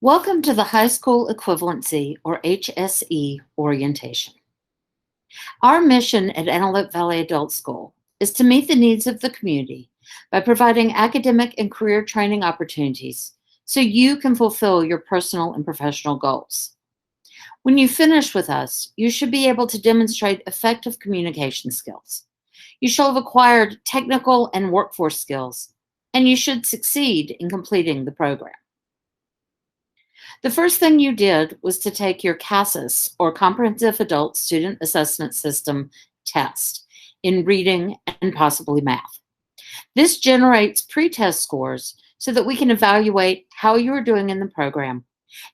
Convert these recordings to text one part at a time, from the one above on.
Welcome to the High School Equivalency, or HSE Orientation. Our mission at Antelope Valley Adult School is to meet the needs of the community by providing academic and career training opportunities so you can fulfill your personal and professional goals. When you finish with us, you should be able to demonstrate effective communication skills. You shall have acquired technical and workforce skills, and you should succeed in completing the program. The first thing you did was to take your CASAS, or Comprehensive Adult Student Assessment System, test in reading and possibly math. This generates pre-test scores so that we can evaluate how you are doing in the program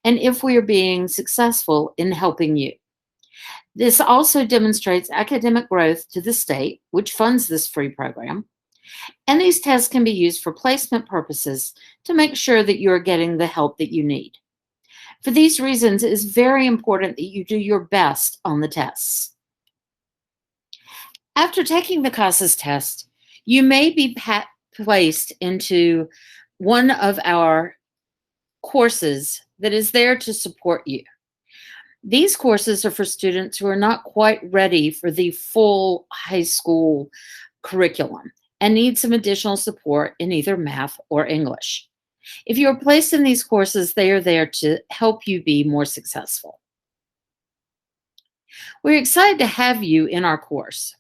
and if we are being successful in helping you. This also demonstrates academic growth to the state, which funds this free program. And these tests can be used for placement purposes to make sure that you are getting the help that you need. For these reasons, it is very important that you do your best on the tests. After taking the CASAS test, you may be placed into one of our courses that is there to support you. These courses are for students who are not quite ready for the full high school curriculum and need some additional support in either math or English. If you are placed in these courses, they are there to help you be more successful. We're excited to have you in our course.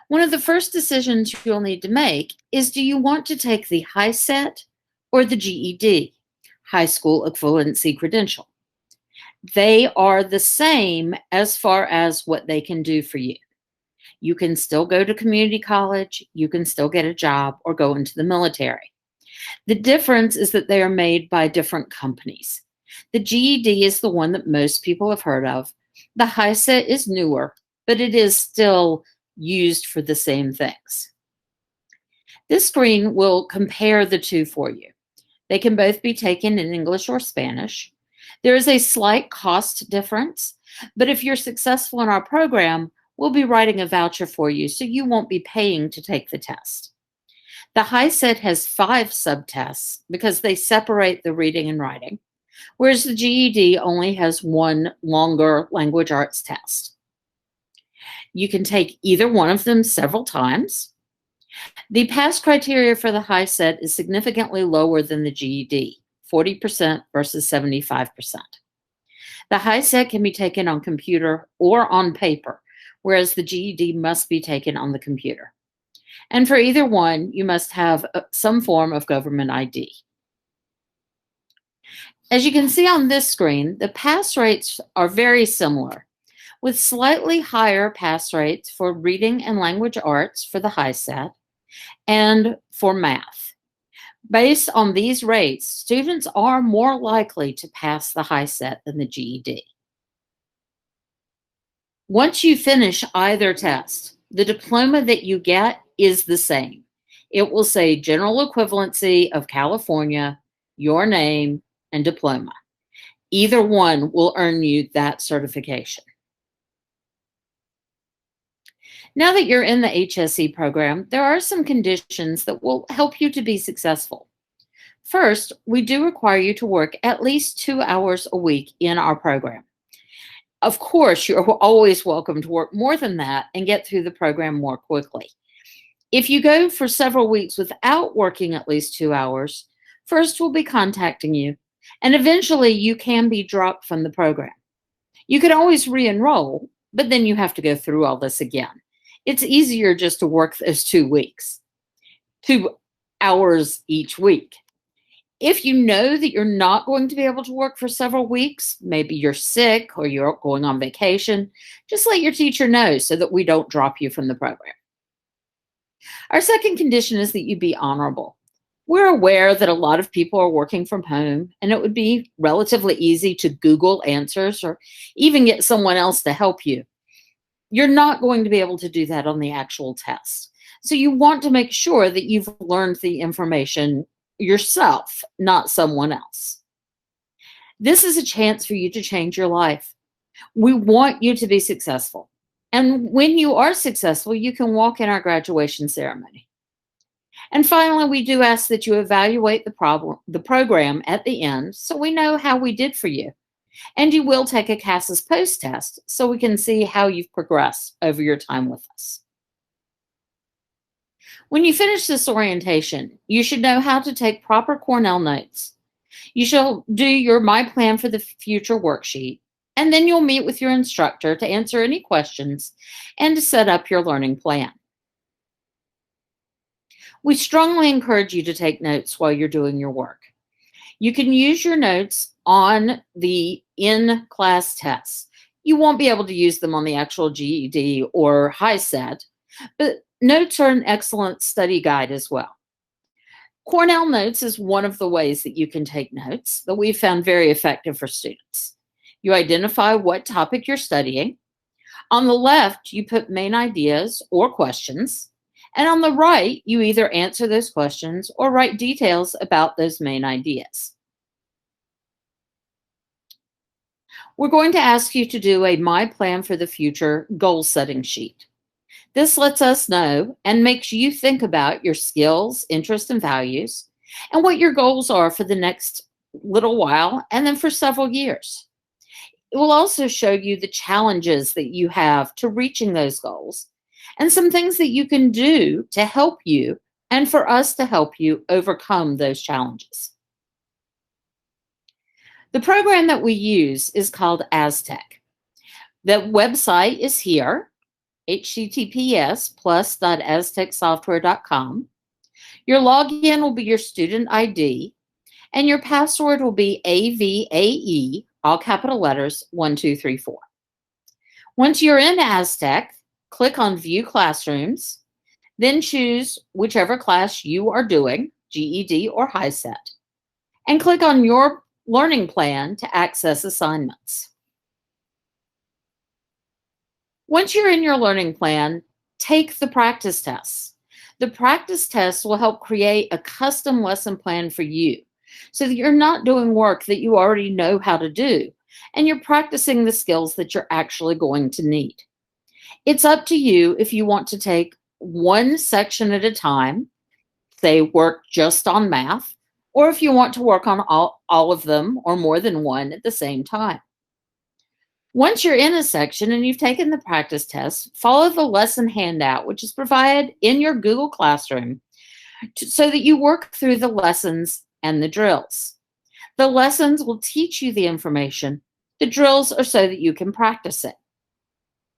One of the first decisions you'll need to make is, do you want to take the HiSET or the GED, High School Equivalency Credential? They are the same as far as what they can do for you. You can still go to community college, you can still get a job, or go into the military. The difference is that they are made by different companies. The GED is the one that most people have heard of. The HiSET is newer, but it is still used for the same things. This screen will compare the two for you. They can both be taken in English or Spanish. There is a slight cost difference, but if you're successful in our program, we'll be writing a voucher for you, so you won't be paying to take the test. The HiSET has 5 subtests because they separate the reading and writing, whereas the GED only has 1 longer language arts test. You can take either one of them several times. The pass criteria for the HiSET is significantly lower than the GED, 40% versus 75%. The HiSET can be taken on computer or on paper, whereas the GED must be taken on the computer. And for either one, you must have some form of government ID. As you can see on this screen, the pass rates are very similar, with slightly higher pass rates for reading and language arts for the HiSET and for math. Based on these rates, students are more likely to pass the HiSET than the GED. Once you finish either test, the diploma that you get is the same. It will say General Equivalency of California, your name, and diploma. Either one will earn you that certification. Now that you're in the HSE program, there are some conditions that will help you to be successful. First, we do require you to work at least 2 hours a week in our program. Of course, you're always welcome to work more than that and get through the program more quickly. If you go for several weeks without working at least 2 hours, first we'll be contacting you, and eventually you can be dropped from the program. You can always re-enroll, but then you have to go through all this again. It's easier just to work those 2 weeks, 2 hours each week. If you know that you're not going to be able to work for several weeks, maybe you're sick or you're going on vacation, just let your teacher know so that we don't drop you from the program. Our second condition is that you be honorable. We're aware that a lot of people are working from home, and it would be relatively easy to Google answers or even get someone else to help you. You're not going to be able to do that on the actual test. So you want to make sure that you've learned the information yourself, not someone else. This is a chance for you to change your life. We want you to be successful. And when you are successful, you can walk in our graduation ceremony. And finally, we do ask that you evaluate the program at the end so we know how we did for you. And you will take a CASAS post test so we can see how you've progressed over your time with us. When you finish this orientation, you should know how to take proper Cornell notes. You shall do your My Plan for the Future worksheet, and then you'll meet with your instructor to answer any questions and to set up your learning plan. We strongly encourage you to take notes while you're doing your work. You can use your notes on the in-class tests. You won't be able to use them on the actual GED or HiSET, but notes are an excellent study guide as well. Cornell Notes is one of the ways that you can take notes that we've found very effective for students. You identify what topic you're studying. On the left, you put main ideas or questions. And on the right, you either answer those questions or write details about those main ideas. We're going to ask you to do a My Plan for the Future goal setting sheet. This lets us know and makes you think about your skills, interests, and values, and what your goals are for the next little while and then for several years. It will also show you the challenges that you have to reaching those goals and some things that you can do to help you and for us to help you overcome those challenges. The program that we use is called Aztec. The website is here, https://aztecsoftware.com. Your login will be your student ID, and your password will be AVAE, all capital letters, 1234. Once you're in Aztec, click on View Classrooms, then choose whichever class you are doing, GED or HiSET, and click on your learning plan to access assignments. Once you're in your learning plan, take the practice tests. The practice tests will help create a custom lesson plan for you so that you're not doing work that you already know how to do, and you're practicing the skills that you're actually going to need. It's up to you if you want to take one section at a time, say work just on math, or if you want to work on all of them or more than one at the same time. Once you're in a section and you've taken the practice test, follow the lesson handout, which is provided in your Google Classroom, so that you work through the lessons and the drills. The lessons will teach you the information. The drills are so that you can practice it.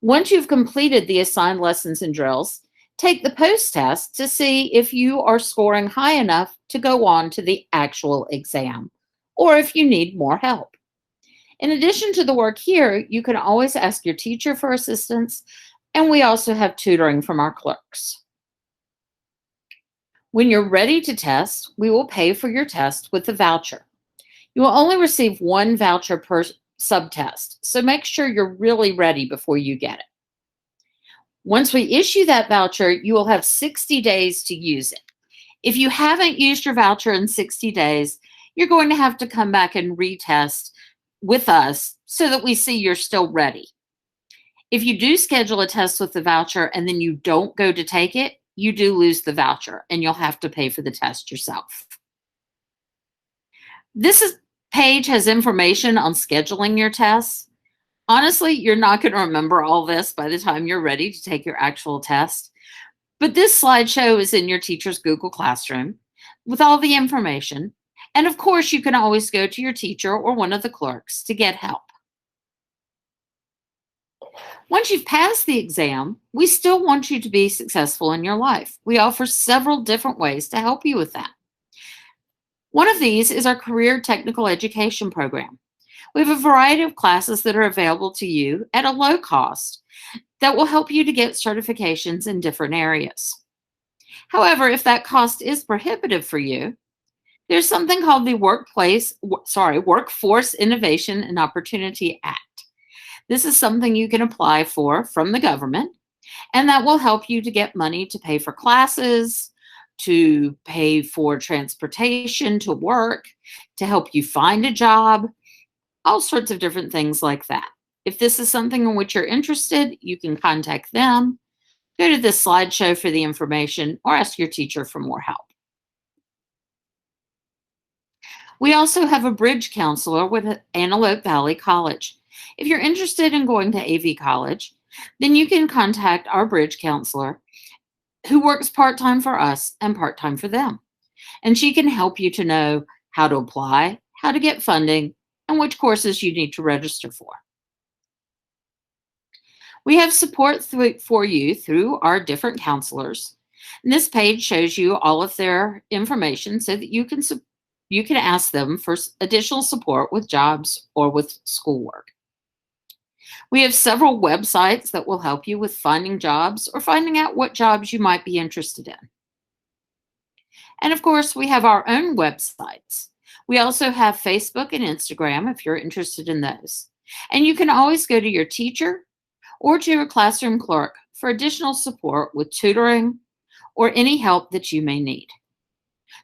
Once you've completed the assigned lessons and drills, take the post-test to see if you are scoring high enough to go on to the actual exam, or if you need more help. In addition to the work here, you can always ask your teacher for assistance, and we also have tutoring from our clerks. When you're ready to test, we will pay for your test with a voucher. You will only receive one voucher per subtest, so make sure you're really ready before you get it. Once we issue that voucher, you will have 60 days to use it. If you haven't used your voucher in 60 days, you're going to have to come back and retest with us so that we see you're still ready. If you do schedule a test with the voucher and then you don't go to take it, you do lose the voucher and you'll have to pay for the test yourself. This page has information on scheduling your tests. Honestly, you're not going to remember all this by the time you're ready to take your actual test. But this slideshow is in your teacher's Google Classroom with all the information. And of course, you can always go to your teacher or one of the clerks to get help. Once you've passed the exam, we still want you to be successful in your life. We offer several different ways to help you with that. One of these is our Career Technical Education program. We have a variety of classes that are available to you at a low cost that will help you to get certifications in different areas. However, if that cost is prohibitive for you, there's something called the Workforce Innovation and Opportunity Act. This is something you can apply for from the government, and that will help you to get money to pay for classes, to pay for transportation to work, to help you find a job, all sorts of different things like that. If this is something in which you're interested, you can contact them. Go to this slideshow for the information or ask your teacher for more help. We also have a bridge counselor with Antelope Valley College. If you're interested in going to AV College, then you can contact our bridge counselor who works part-time for us and part-time for them. And she can help you to know how to apply, how to get funding, and which courses you need to register for. We have support for you through our different counselors. And this page shows you all of their information so that you can ask them for additional support with jobs or with schoolwork. We have several websites that will help you with finding jobs or finding out what jobs you might be interested in. And of course, we have our own websites. We also have Facebook and Instagram if you're interested in those. And you can always go to your teacher or to your classroom clerk for additional support with tutoring or any help that you may need.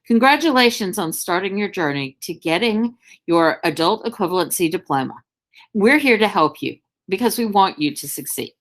Congratulations on starting your journey to getting your adult equivalency diploma. We're here to help you because we want you to succeed.